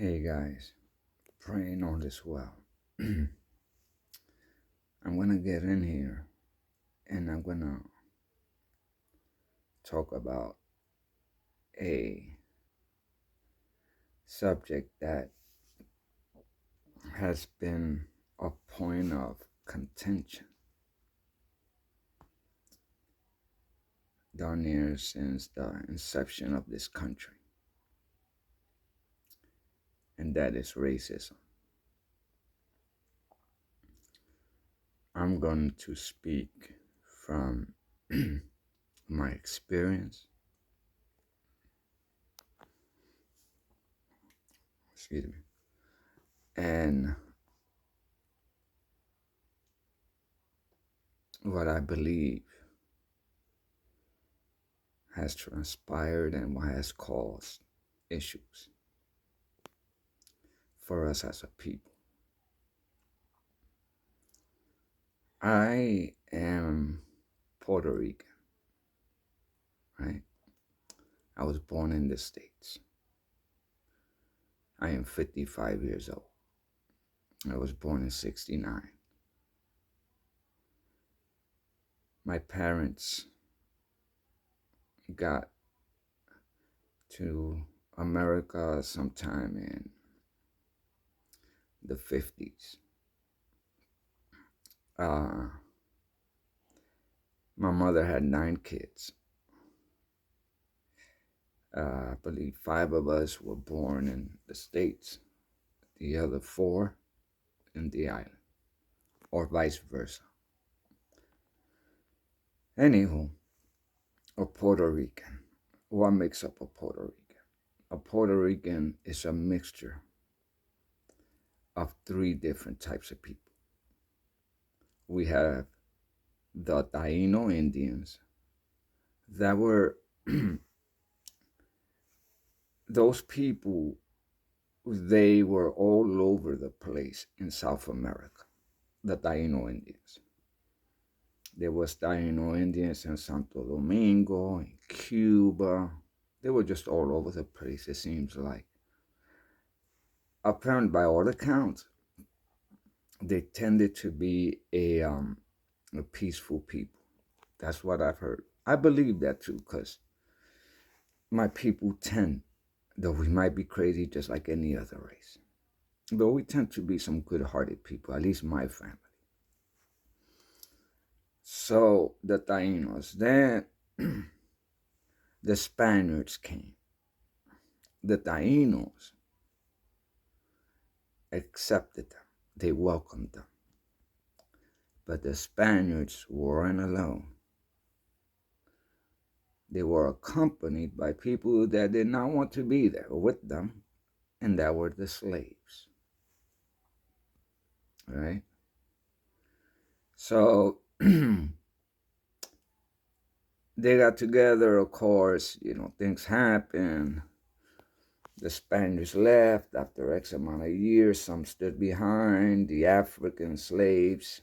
Hey guys, praying all is well. I'm gonna get in here and I'm gonna talk about a subject that has been a point of contention down here since the inception of this country, and that is racism. I'm going to speak from my experience, excuse me, and what I believe has transpired and what has caused issues for us as a people. I am Puerto Rican, right? I was born in the States. I am 55 years old. I was born in 69. My parents got to America sometime in the 50s. My mother had 9 kids. I believe 5 of us were born in the States, the other 4 in the island, or vice versa. Anywho, a Puerto Rican. What makes up a Puerto Rican? A Puerto Rican is a mixture of 3 different types of people. We have the Taino Indians that were those people, they were all over the place in South America, the Taino Indians. There was Taino Indians in Santo Domingo, in Cuba. They were just all over the place, it seems like. Apparently, by all accounts, they tended to be a peaceful people. That's what I've heard. I believe that too, because my people tend, though we might be crazy just like any other race, but we tend to be some good-hearted people, at least my family. So the Tainos, then the Spaniards came. The Tainos accepted them. They welcomed them. But the Spaniards weren't alone. They were accompanied by people that did not want to be there with them, and that were the slaves. Right? So they got together, of course, things happened. The Spaniards left after X amount of years. Some stood behind, the African slaves.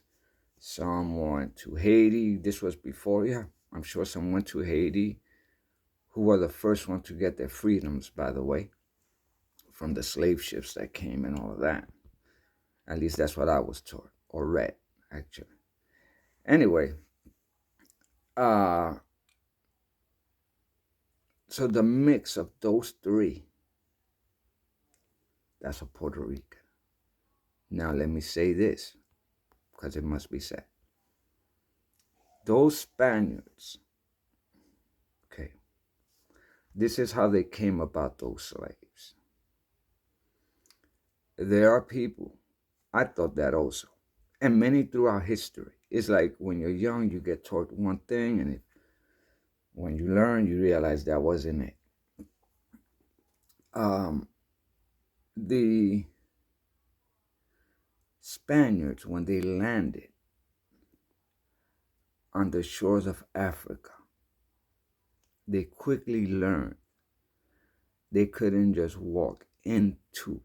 Some went to Haiti. This was before, yeah, I'm sure some went to Haiti, who were the first ones to get their freedoms, by the way, from the slave ships that came and all of that. At least that's what I was taught, or read, actually. Anyway, so the mix of those 3, that's a Puerto Rican. Now let me say this, because it must be said. Those Spaniards, okay, this is how they came about those slaves. There are people, I thought that also, and many throughout history. It's like when you're young, you get taught one thing, and when you learn, you realize that wasn't it. The Spaniards, when they landed on the shores of Africa, they quickly learned they couldn't just walk into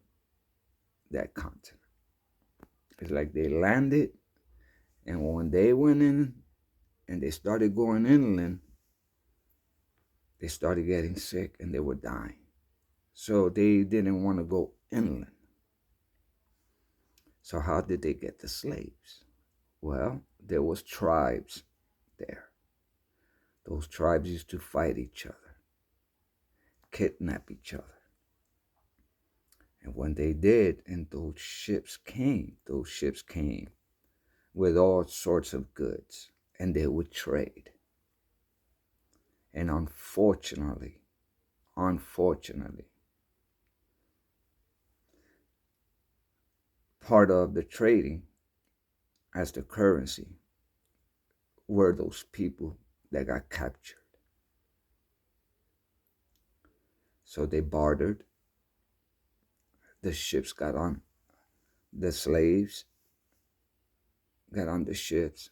that continent. It's like they landed, and when they went in and they started going inland, they started getting sick and they were dying. So they didn't want to go inland. So how did they get the slaves? Well, there was tribes there. Those tribes used to fight each other, kidnap each other. And when they did, and those ships came with all sorts of goods, and they would trade. And unfortunately, part of the trading as the currency were those people that got captured. So they bartered. The ships got on, the slaves got on the ships.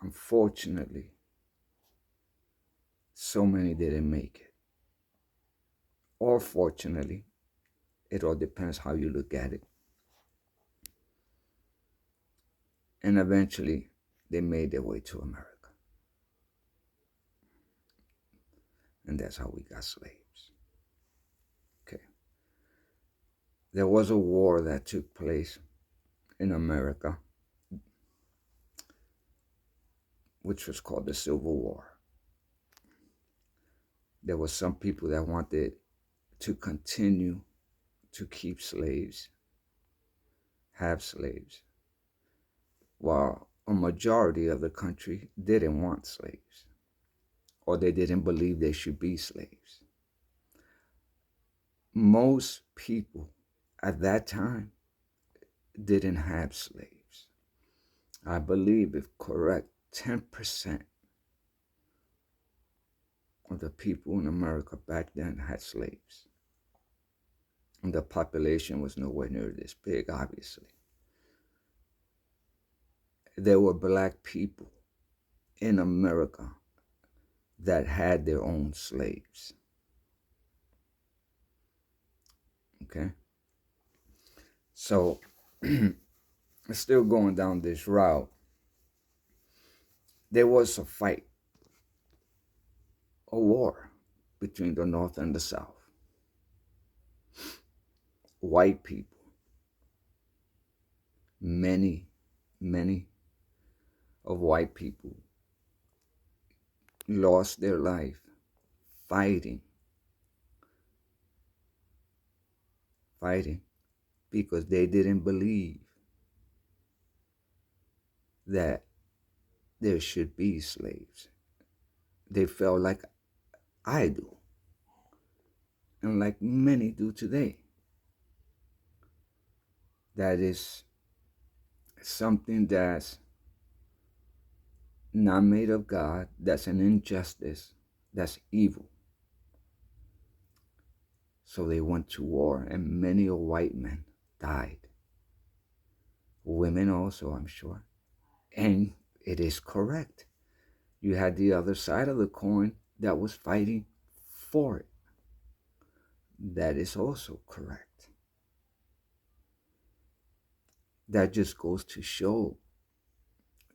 Unfortunately, so many didn't make it. Or fortunately, it all depends how you look at it. And eventually, they made their way to America. And that's how we got slaves. Okay. There was a war that took place in America, which was called the Civil War. There were some people that wanted to continue to keep slaves, have slaves, while a majority of the country didn't want slaves, or they didn't believe they should be slaves. Most people at that time didn't have slaves. I believe, if correct, 10% of the people in America back then had slaves. And the population was nowhere near this big, obviously. There were black people in America that had their own slaves. Okay? So, still going down this route, there was a fight, a war between the North and the South. White people, many of white people lost their life fighting because they didn't believe that there should be slaves. They felt like I do, and like many do today. That is something that's not made of God, that's an injustice, that's evil. So they went to war, and many white men died. Women also, I'm sure. And it is correct. You had the other side of the coin that was fighting for it. That is also correct. That just goes to show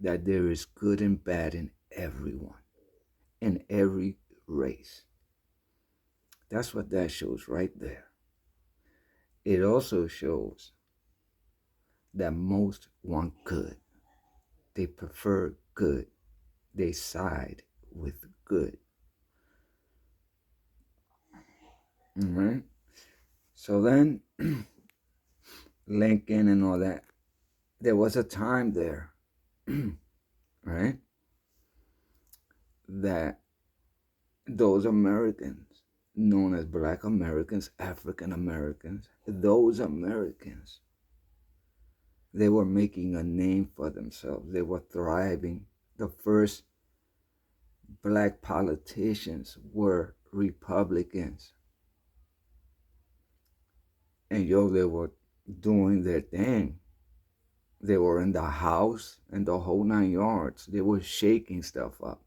that there is good and bad in everyone, in every race. That's what that shows right there. It also shows that most want good. They prefer good. They side with good. All right? So then, Lincoln and all that, there was a time there, right, that those Americans, known as Black Americans, African Americans, those Americans, they were making a name for themselves. They were thriving. The first black politicians were Republicans. And they were doing their thing. They were in the House and the whole 9 yards. They were shaking stuff up.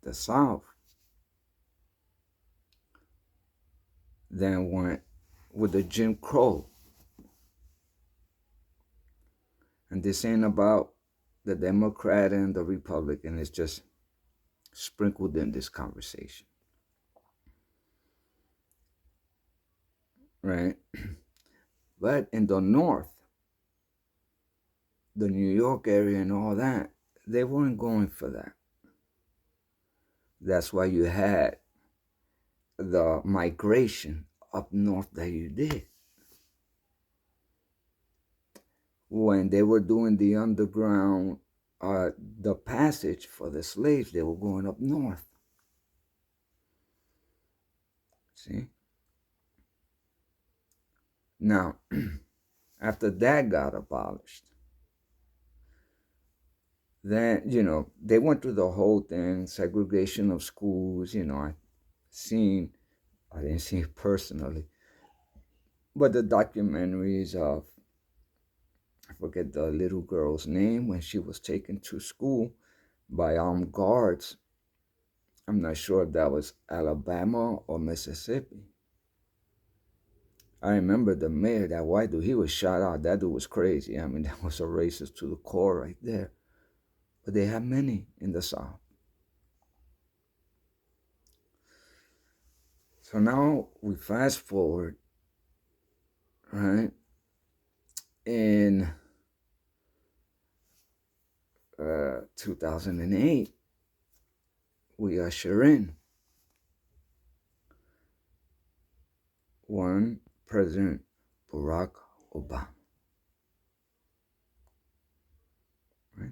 The South then went with the Jim Crow. And this ain't about the Democrat and the Republican. It's just sprinkled in this conversation. right? But in the north, the New York area and all that, they weren't going for that. That's why you had the migration up north that you did. When they were doing the underground, the passage for the slaves, they were going up north. See? Now, after that got abolished, then, they went through the whole thing, segregation of schools, seen, I didn't see it personally, but the documentaries of, I forget the little girl's name when she was taken to school by armed guards. I'm not sure if that was Alabama or Mississippi. I remember the mayor, that white dude, he was shot out. That dude was crazy. I mean, that was a racist to the core right there. But they have many in the South. So now we fast forward, right? In 2008, we usher in one President Barack Obama, right?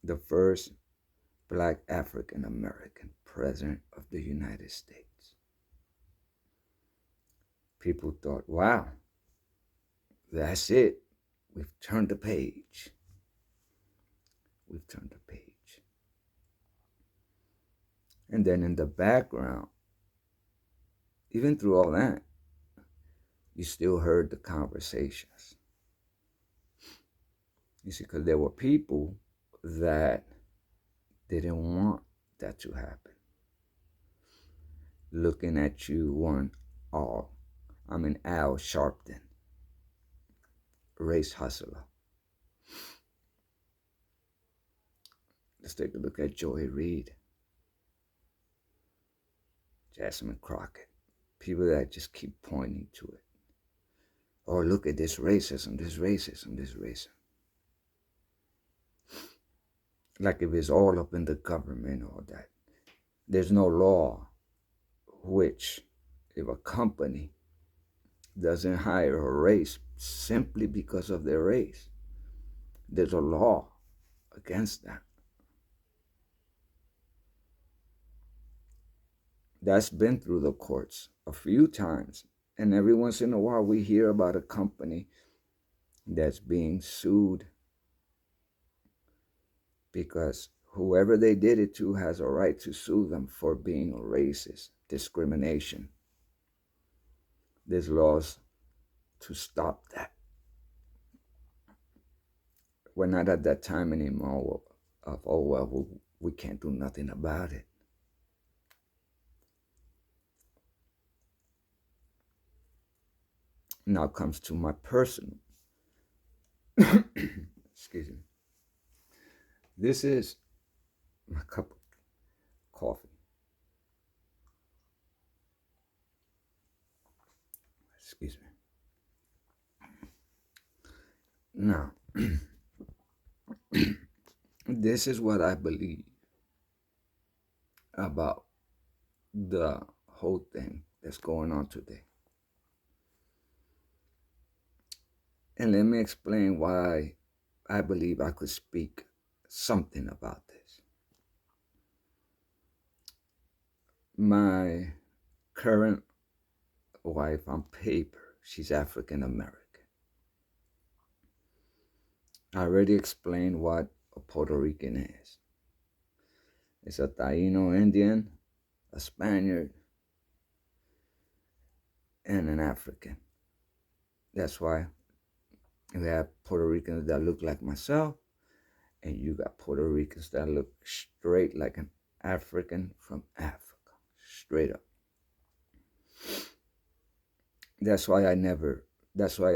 The first Black African American president of the United States. People thought, wow, that's it. We've turned the page. We've turned the page. And then in the background, even through all that, you still heard the conversations. You see, because there were people that didn't want that to happen. Looking at you, Al Sharpton, race hustler. Let's take a look at Joy Reid, Jasmine Crockett, people that just keep pointing to it. Or look at this racism, this racism, this racism. Like if it's all up in the government or that. There's no law which, if a company doesn't hire a race simply because of their race, there's a law against that. That's been through the courts a few times. And every once in a while, we hear about a company that's being sued because whoever they did it to has a right to sue them for being racist, discrimination. There's laws to stop that. We're not at that time anymore of, oh, well, we can't do nothing about it. Now comes to my personal, excuse me. This is my cup of coffee. Excuse me. Now, this is what I believe about the whole thing that's going on today. And let me explain why I believe I could speak something about this. My current wife on paper, she's African American. I already explained what a Puerto Rican is. It's a Taino Indian, a Spaniard, and an African. That's why we have Puerto Ricans that look like myself, and you got Puerto Ricans that look straight like an African from Africa, straight up. That's why I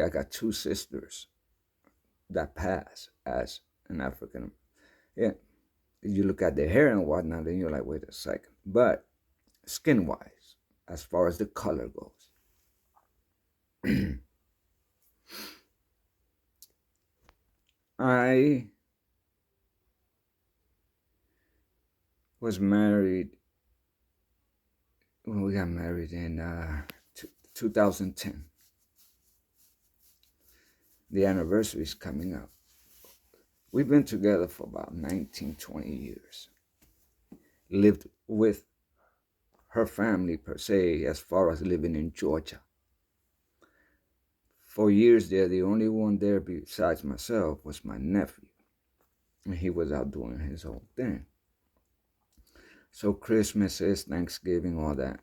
got two sisters that pass as an African. Yeah, you look at their hair and whatnot, and you're like, wait a second. But skin-wise, as far as the color goes, I was married when we got married in 2010. The anniversary is coming up. We've been together for about 19, 20 years. Lived with her family per se, as far as living in Georgia. For years there, the only one there besides myself was my nephew. And he was out doing his own thing. So Christmases, Thanksgiving, all that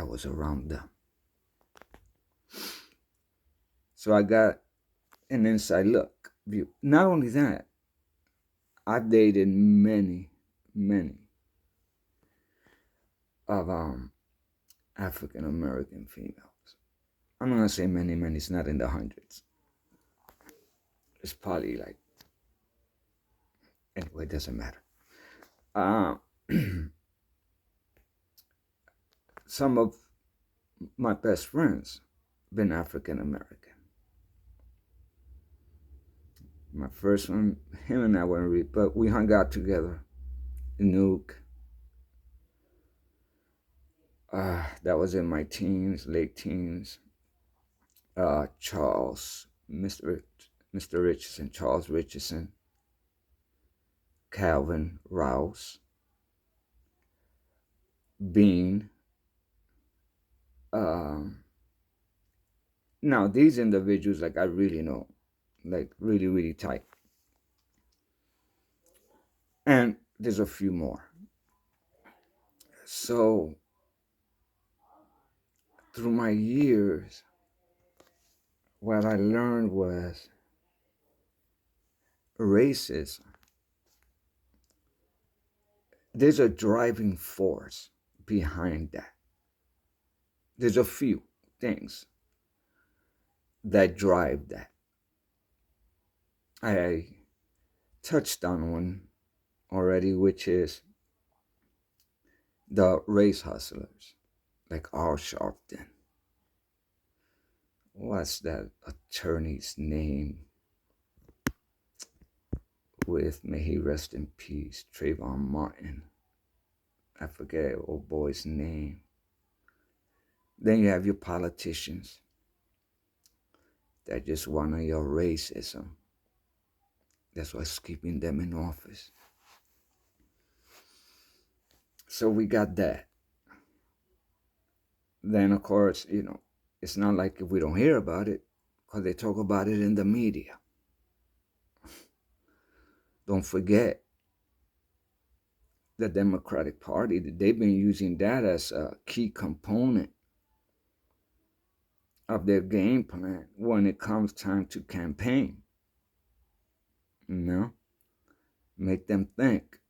was around them. So I got an inside look view. Not only that, I've dated many of African American females. I'm not gonna say many, it's not in the hundreds. It's probably like, anyway, it doesn't matter. Some of my best friends been African American. My first one, him and I weren't really, but we hung out together in Nuke. That was in my teens, late teens. Charles, Mr. Richardson, Charles Richardson, Calvin Rouse, Bean. Now these individuals, like I really know, like really tight. And there's a few more. So through my years, what I learned was racism. There's a driving force behind that. There's a few things that drive that. I touched on one already, which is the race hustlers, like Al Sharpton. What's that attorney's name? With, may he rest in peace, Trayvon Martin. I forget old boy's name. Then you have your politicians that just want your racism. That's what's keeping them in office. So we got that. Then, of course, it's not like if we don't hear about it, because they talk about it in the media. Don't forget, the Democratic Party, they've been using that as a key component of their game plan when it comes time to campaign. Make them think,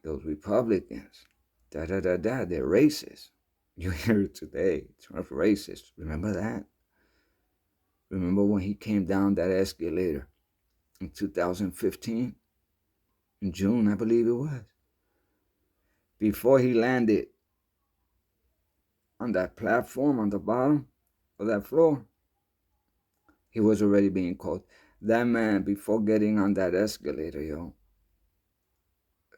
those Republicans, they're racist. You hear it today, Trump racist. Remember that? Remember when he came down that escalator in 2015? In June, I believe it was. Before he landed on that platform on the bottom of that floor, he was already being called. That man, before getting on that escalator,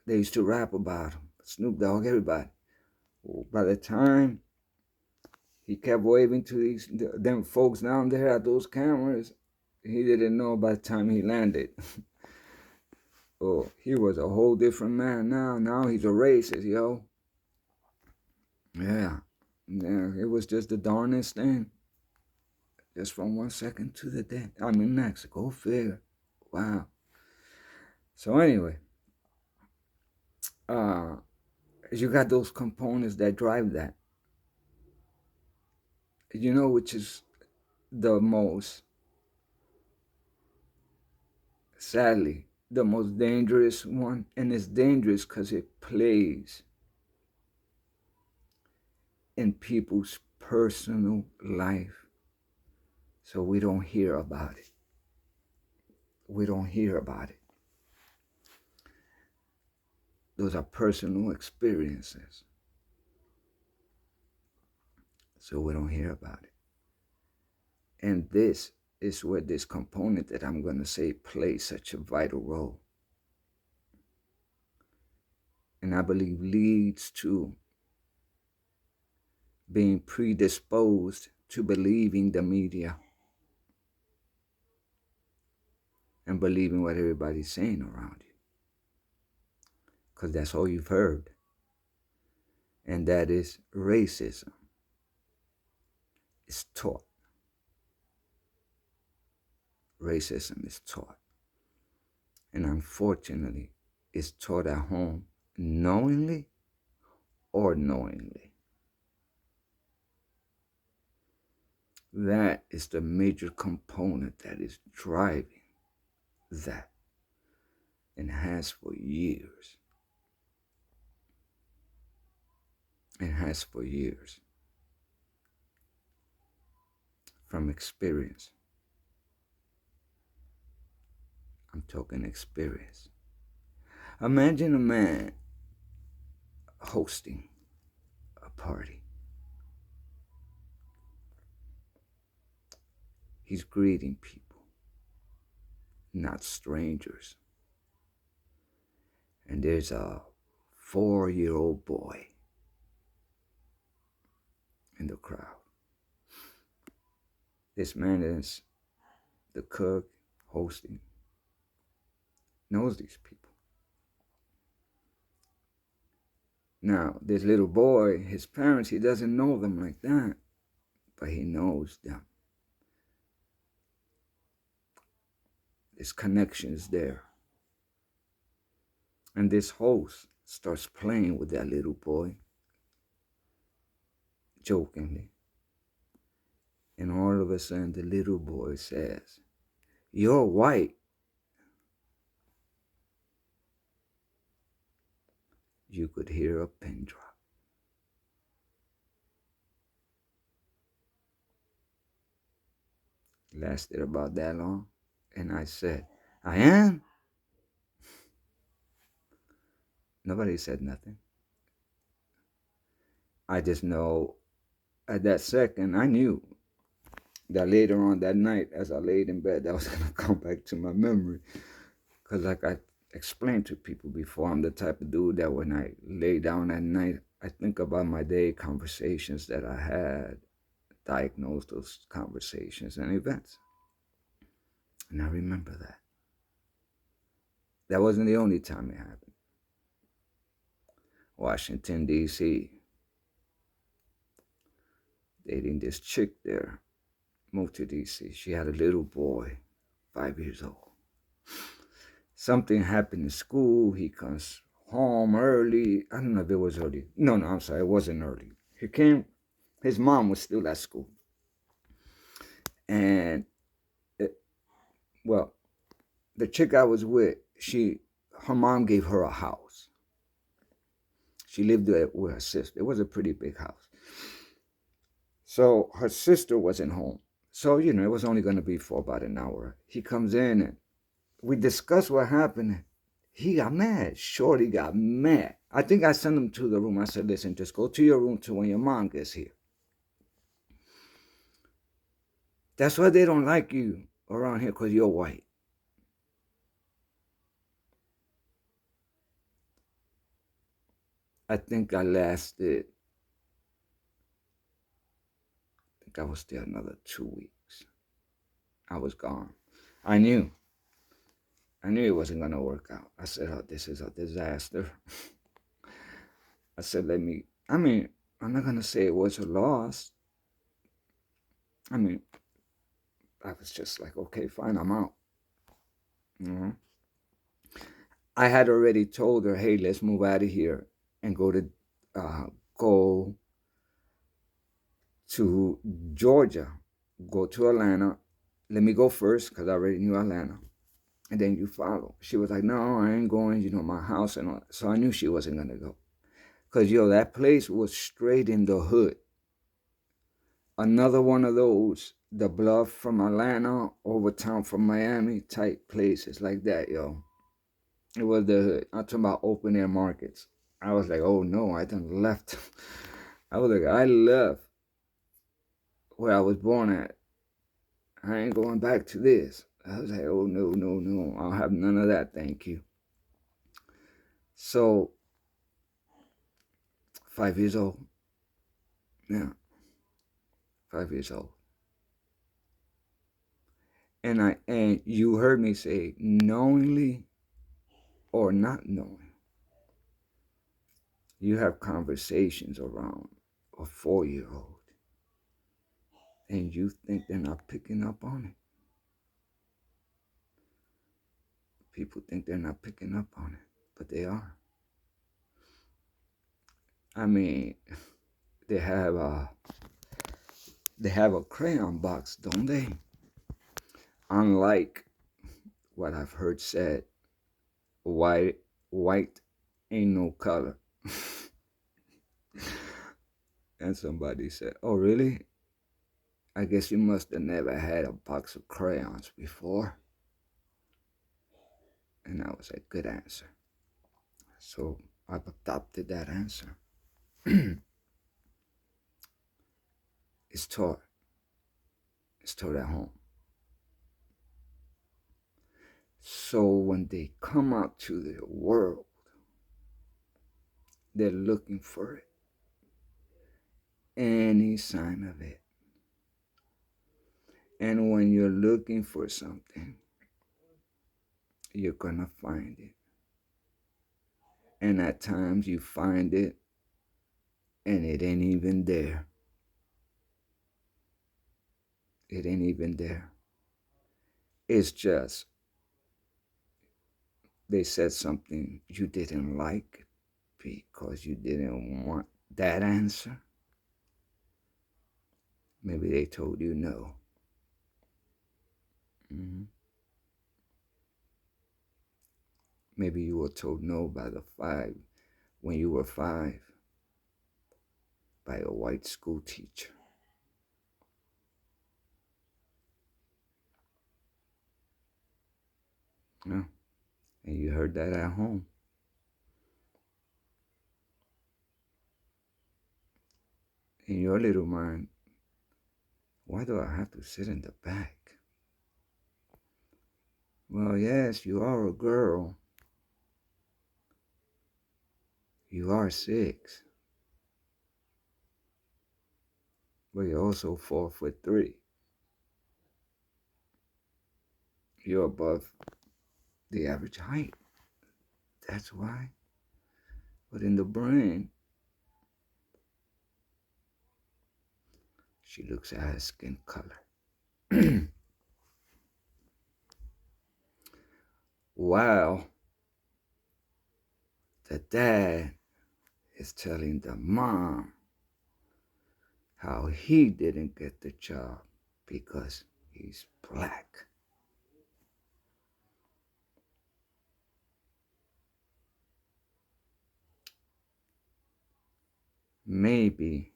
they used to rap about him. Snoop Dogg, everybody. By the time he kept waving to them folks down there at those cameras, he didn't know by the time he landed. Oh, he was a whole different man now. Now he's a racist, yo. Yeah, it was just the darnest thing. Just from 1 second to the day. Next. Go figure. Wow. So anyway, you got those components that drive that. Which is the most, sadly, the most dangerous one. And it's dangerous because it plays in people's personal life. So we don't hear about it. We don't hear about it. Those are personal experiences. So we don't hear about it. And this is where this component that I'm going to say plays such a vital role. And I believe leads to being predisposed to believing the media and believing what everybody's saying around you. Because that's all you've heard. And that is racism. It's taught. Racism is taught. And unfortunately, it's taught at home knowingly or knowingly. That is the major component that is driving that and has for years. And has for years. From experience. I'm talking experience. Imagine a man hosting a party. He's greeting people, not strangers. And there's a 4-year-old boy in the crowd. This man is the cook, hosting, knows these people. Now, this little boy, his parents, he doesn't know them like that, but he knows them. This connection is there. And this host starts playing with that little boy, jokingly. And all of a sudden, the little boy says, "You're white." You could hear a pin drop. It lasted about that long. And I said, "I am?" Nobody said nothing. I just know at that second, I knew that later on that night, as I laid in bed, that was going to come back to my memory. Because like I explained to people before, I'm the type of dude that when I lay down at night, I think about my day, conversations that I had, diagnose those conversations and events. And I remember that. That wasn't the only time it happened. Washington, D.C., dating this chick there, moved to D.C. She had a little boy, 5 years old. Something happened in school. He comes home early. I don't know if it was early. No, I'm sorry. It wasn't early. He came. His mom was still at school. And, the chick I was with, her mom gave her a house. She lived there with her sister. It was a pretty big house. So her sister wasn't home. So, it was only going to be for about an hour. He comes in and we discussed what happened. He got mad. Shorty got mad. I think I sent him to the room. I said, "Listen, just go to your room till when your mom gets here. That's why they don't like you around here, because you're white." I think I lasted, I was there another 2 weeks. I was gone. I knew it wasn't going to work out. I said, "Oh, this is a disaster." I said, I'm not going to say it was a loss. I was just like, okay, fine, I'm out. I had already told her, "Hey, let's move out of here and go to Georgia, go to Atlanta. Let me go first because I already knew Atlanta. And then you follow." She was like, "No, I ain't going, my house and all that." So I knew she wasn't going to go. Because, that place was straight in the hood. Another one of those, the bluff from Atlanta, over town from Miami type places like that, yo. It was the hood. I'm talking about open air markets. I was like, oh no, I done left. I left where I was born at I ain't going back to this. I was like, oh, no, no, no. I'll have none of that, thank you. So, 5 years old. Yeah, 5 years old. And you heard me say knowingly or not knowing. You have conversations around a 4-year-old and you think they're not picking up on it. People think they're not picking up on it, but they are. I mean, they have a crayon box, don't they? Unlike what I've heard said, white ain't no color. And somebody said, oh, really? I guess you must have never had a box of crayons before. And I was like, good answer. So I've adopted that answer. It's taught. It's taught at home. So when they come out to the world, they're looking for it. Any sign of it. And when you're looking for something, you're gonna find it. And at times you find it and it ain't even there. It ain't even there. It's just they said something you didn't like because you didn't want that answer. Maybe they told you no. Mm-hmm. Maybe you were told no by when you were 5 by a white school teacher. Yeah. And you heard that at home. In your little mind, why do I have to sit in the back? Well, yes, you are a girl. You are 6. But you're also 4'3". You're above the average height. That's why. But in the brain, she looks at her skin color. While the dad is telling the mom how he didn't get the job because he's black. Maybe,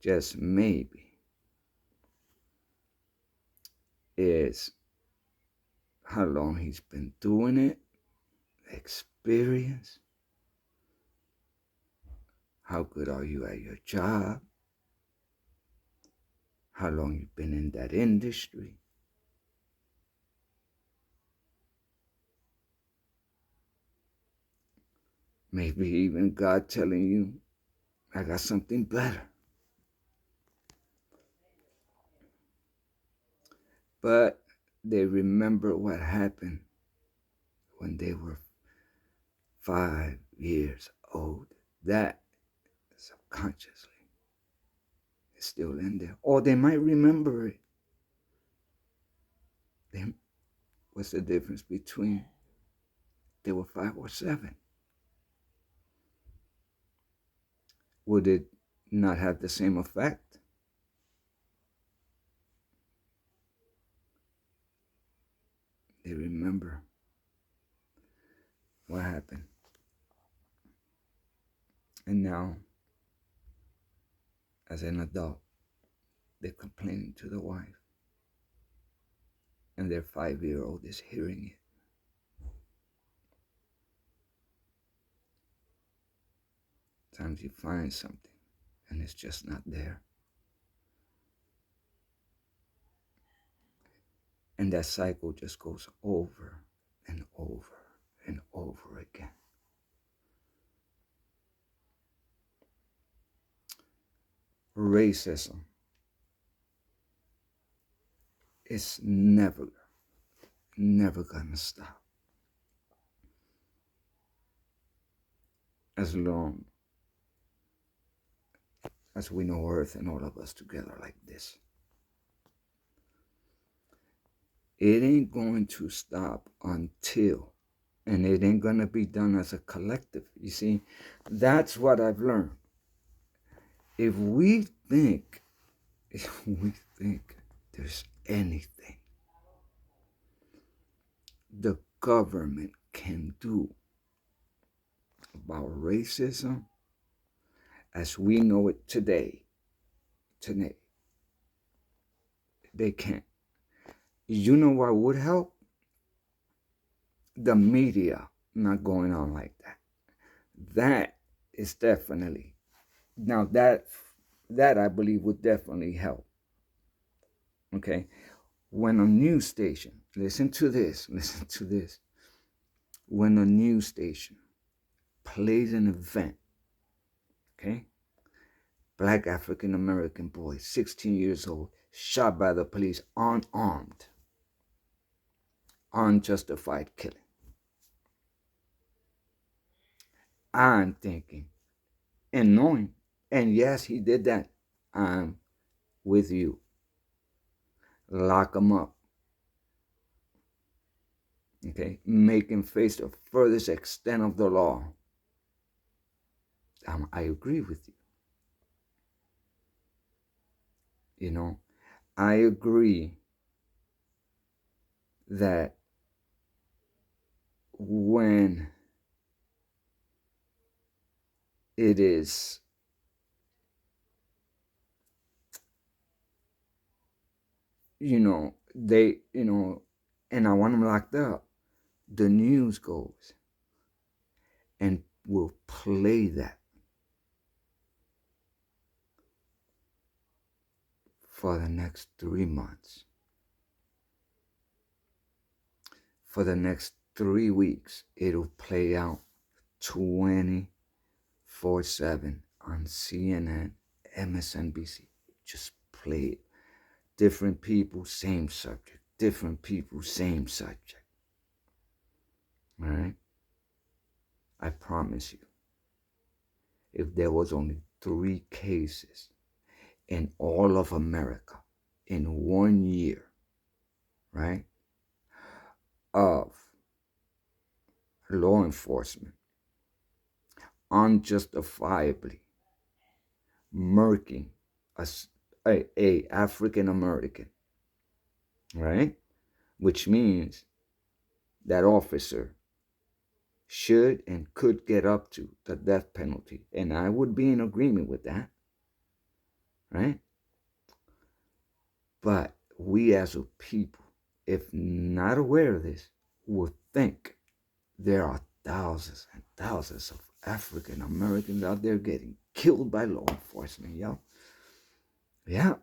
just maybe, is how long he's been doing it, experience, how good are you at your job, how long you've been in that industry. Maybe even God telling you, I got something better. But they remember what happened when they were 5 years old. That subconsciously is still in there. Or they might remember it. What's the difference between they were 5 or 7? Would it not have the same effect? They remember what happened. And now, as an adult, they're complaining to the wife. And their 5-year-old is hearing it. Sometimes you find something and it's just not there. And that cycle just goes over and over and over again. Racism is never gonna stop as long as we know Earth and all of us together like this. It ain't going to stop until, and it ain't gonna be done as a collective. You see, that's what I've learned. If we think there's anything the government can do about racism as we know it today, they can't. You know what would help? The media not going on like that. That is definitely, now that I believe would definitely help. Okay? When a news station, listen to this, when a news station plays an event, okay? Black African American boy, 16 years old, shot by the police, unarmed, unjustified killing. I'm thinking and knowing, and yes, he did that. I'm with you. Lock him up. Okay? Make him face the furthest extent of the law. I agree with you. You know, I agree that when it is they and I want them locked up, the news goes and will play that for the next 3 months, for the next 3 weeks. It'll play out 24/7 on CNN, MSNBC. Just play it. Different people, same subject. Different people, same subject. All right? I promise you, if there was only 3 cases in all of America in 1 year, right, of law enforcement unjustifiably murking a African American, right, which means that officer should and could get up to the death penalty, and I would be in agreement with that, right? But we as a people, if not aware of this, would think there are thousands and thousands of African Americans out there getting killed by law enforcement, yo. Yeah.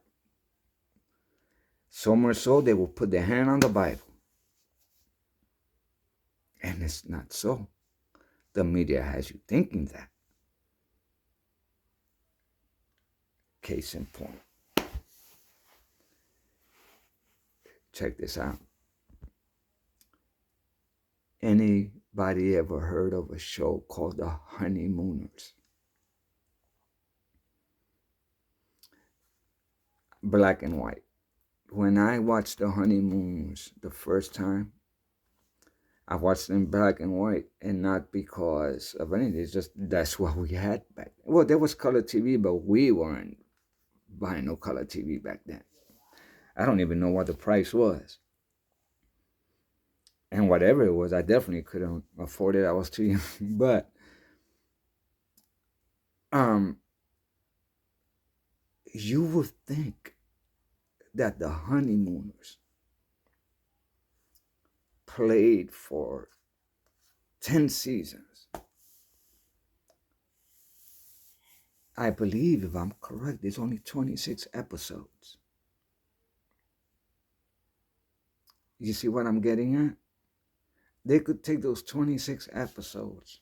So much so they will put their hand on the Bible. And it's not so. The media has you thinking that. Case in point. Check this out. Anybody ever heard of a show called The Honeymooners? Black and white. When I watched The Honeymooners the first time, I watched them black and white, and not because of anything. It's just that's what we had back then. Well, there was color TV, but we weren't buying no color TV back then. I don't even know what the price was. And whatever it was, I definitely couldn't afford it. I was too young. But you would think that The Honeymooners played for 10 seasons. I believe, if I'm correct, there's only 26 episodes. You see what I'm getting at? They could take those 26 episodes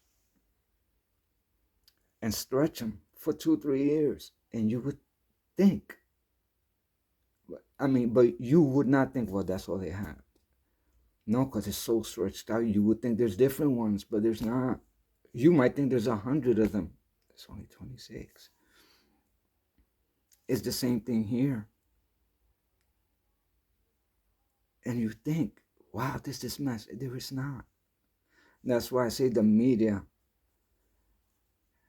and stretch them for 2, 3 years, and you would think, but you would not think, well, that's all they have. No, because it's so stretched out. You would think there's different ones, but there's not. You might think there's 100 of them. There's only 26. It's the same thing here. And you think, wow, this is mess. There is not. That's why I say the media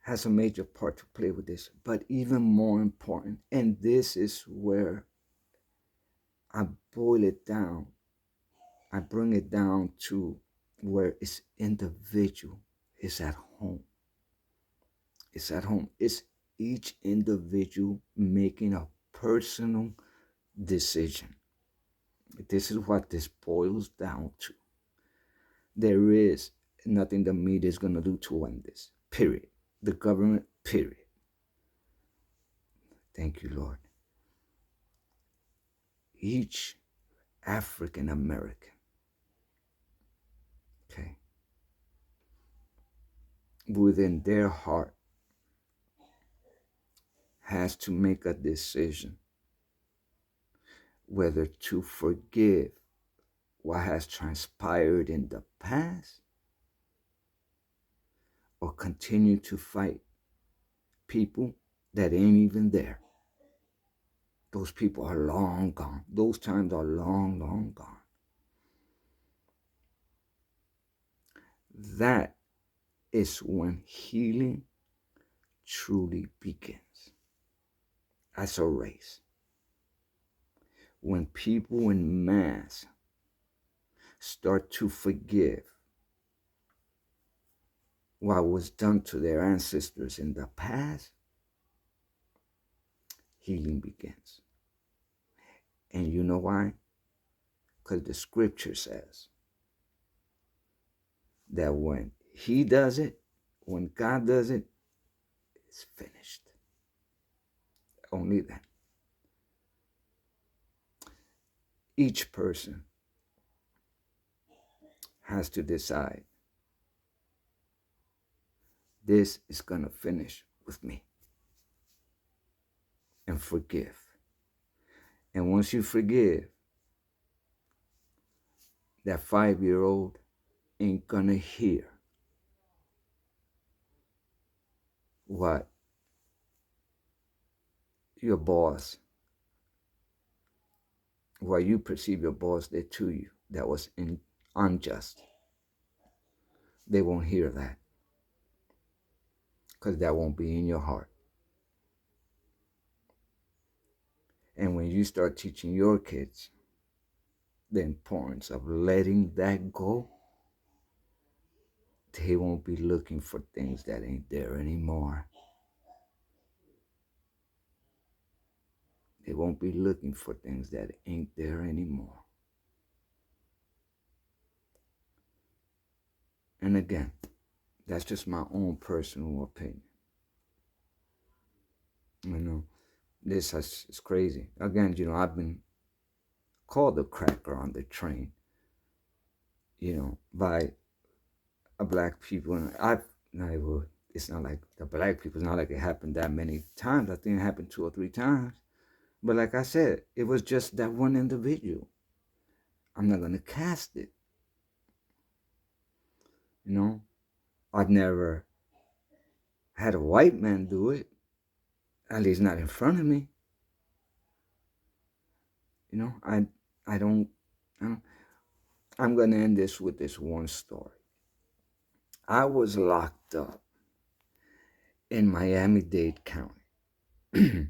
has a major part to play with this. But even more important, and this is where I boil it down, I bring it down to where it's individual. It's at home. It's at home. It's each individual making a personal decision. This is what this boils down to. There is nothing the media is going to do to end this. Period. The government, period. Thank you, Lord. Each African American, okay, within their heart has to make a decision whether to forgive what has transpired in the past or continue to fight people that ain't even there. Those people are long gone. Those times are long, long gone. That is when healing truly begins as a race. When people in mass start to forgive what was done to their ancestors in the past, healing begins. And you know why? Because the scripture says that when he does it, when God does it, it's finished. Only then. Each person has to decide, this is going to finish with me. And forgive. And once you forgive, that 5-year-old ain't going to hear what your boss, what you perceive your boss did to you that was unjust. They won't hear that, because that won't be in your heart. And when you start teaching your kids the importance of letting that go, they won't be looking for things that ain't there anymore. They won't be looking for things that ain't there anymore. And again, that's just my own personal opinion. You know, this is crazy. Again, I've been called a cracker on the train, by a black people. And it's not like the black people, it's not like it happened that many times. I think it happened 2 or 3 times. But like I said, it was just that one individual. I'm not going to cast it. I've never had a white man do it, at least not in front of me. I don't. I'm going to end this with this one story. I was locked up in Miami-Dade County.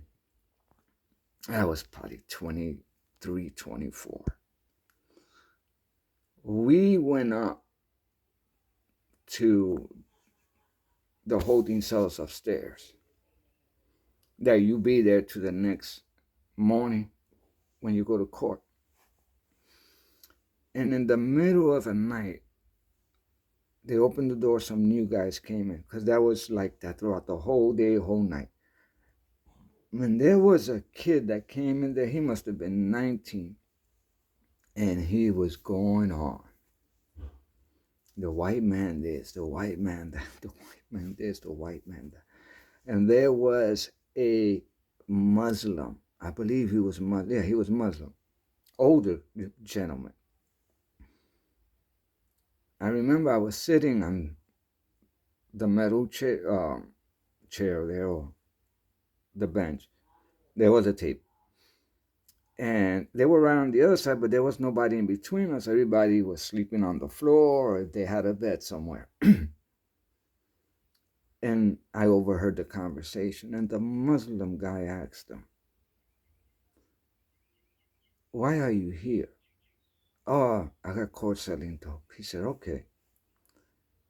I was probably 23, 24. We went up to the holding cells upstairs. That you be there to the next morning when you go to court. And in the middle of the night, they opened the door, some new guys came in, because that was like that throughout the whole day, whole night. When there was a kid that came in there, he must have been 19. And he was going on. The white man this, the white man that, the white man this, the white man that. And there was a Muslim. I believe he was Muslim. Yeah, he was Muslim. Older gentleman. I remember I was sitting on the metal chair there, or the bench. There was a table. And they were right on the other side, but there was nobody in between us. Everybody was sleeping on the floor, or they had a bed somewhere. And I overheard the conversation, and the Muslim guy asked him, "Why are you here?" "Oh, I got caught selling dope." He said, "Okay."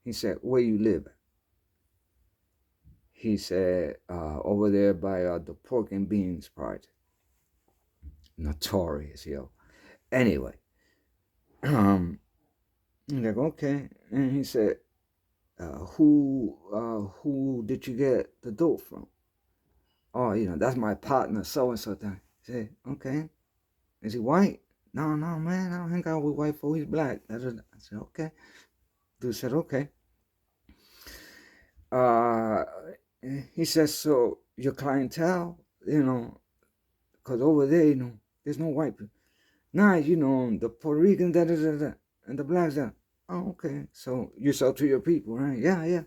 He said, "Where you live?" He said, "Over there by the Pork and Beans Project." Notorious, yo. Anyway, he's like, "Okay." And he said, who did you get the dope from?" "Oh, that's my partner, so and so." He said, "Okay. Is he white?" "No, no, man, I don't hang out with white folk. He's black." I said, "Okay." Dude said, "Okay." Uh, he says, "So your clientele, because over there, there's no white people." "Nah, the Puerto Rican, da da da da, and the blacks, da." "Oh, okay. So you sell to your people, right?" "Yeah, yeah."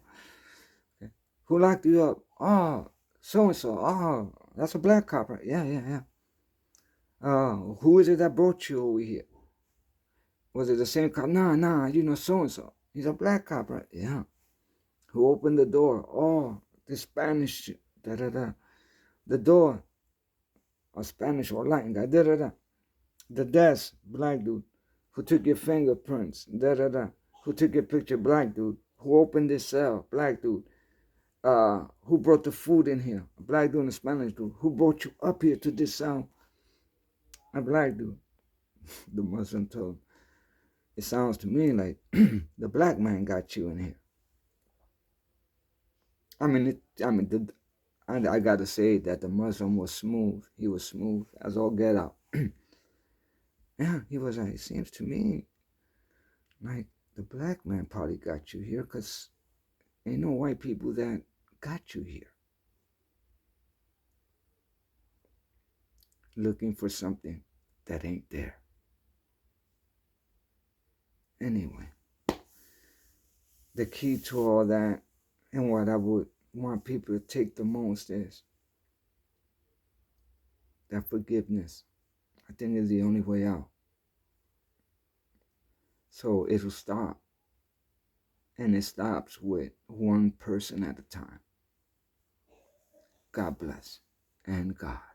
"Okay. Who locked you up?" "Oh, so and so." "Oh, that's a black cop, right?" "Yeah, yeah, yeah." Who is it that brought you over here?" "Was it the same cop?" "Nah, nah, so and so. He's a black cop, right?" "Yeah." "Who opened the door?" "Oh, the Spanish, da da da. The door, a Spanish or Latin guy, da da da. The desk, black dude. Who took your fingerprints, da da da. Who took your picture, black dude. Who opened this cell, black dude. Who brought the food in here, a black dude and a Spanish dude. Who brought you up here to this cell, a black dude." The Muslim told him, "It sounds to me like the black man got you in here." I gotta say that the Muslim was smooth. He was smooth as all get out. Yeah, he was like, "It seems to me like the black man probably got you here, because ain't no white people that got you here looking for something that ain't there." Anyway, the key to all that, and what I would want people to take the most, is that forgiveness, I think, is the only way out. So it'll stop. And it stops with one person at a time. God bless and God.